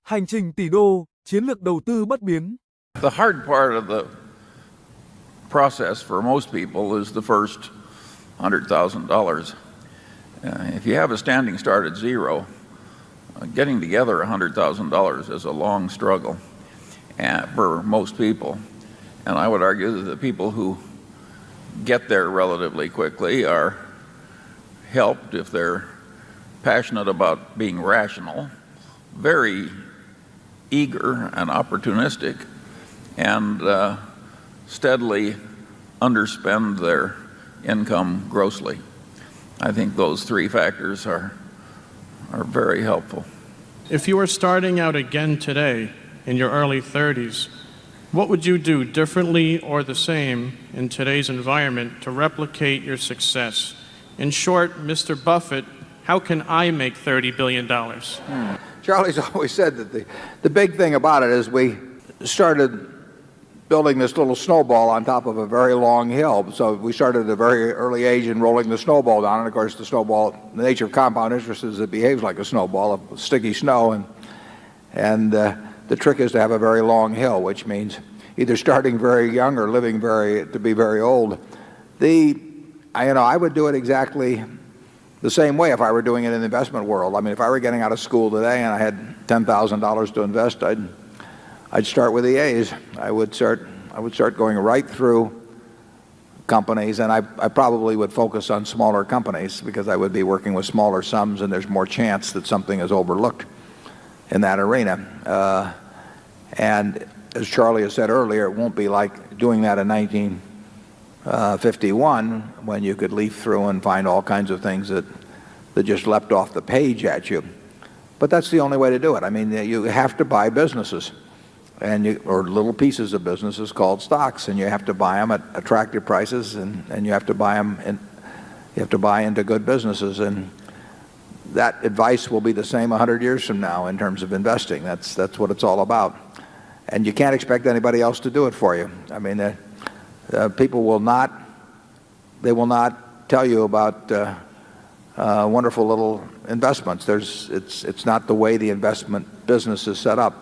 Hành trình tỷ đô, chiến lược đầu tư bất biến. The hard part of the process for most people is the first $100,000. If you have a standing start at zero, getting together $100,000 is a long struggle for most people. And I would argue that the people who get there relatively quickly are helped if they're passionate about being rational, very eager and opportunistic, and steadily underspend their income grossly. I think those three factors are very helpful. If you were starting out again today in your early 30s, what would you do differently or the same in today's environment to replicate your success? In short, Mr. Buffett, how can I make $30 billion? Charlie's always said that the big thing about it is we started building this little snowball on top of a very long hill. So we started at a very early age in rolling the snowball down. And of course, the snowball, the nature of compound interest is it behaves like a snowball of sticky snow. And the trick is to have a very long hill, which means either starting very young or living to be very old. I would do it exactly the same way if I were doing it in the investment world. I mean, if I were getting out of school today and I had $10,000 to invest, I'd start with the A's. I would start going right through companies, and I probably would focus on smaller companies because I would be working with smaller sums, and there's more chance that something is overlooked in that arena. And as Charlie has said earlier, it won't be like doing that in 1951 when you could leaf through and find all kinds of things that just leapt off the page at you. But that's the only way to do it. I mean, you have to buy businesses or little pieces of businesses called stocks, and you have to buy them at attractive prices, and you have to buy them, and you have to buy into good businesses. And that advice will be the same 100 years from now in terms of investing. That's what it's all about. And you can't expect anybody else to do it for you. I mean, people will not tell you about wonderful little investments. It's not the way the investment business is set up.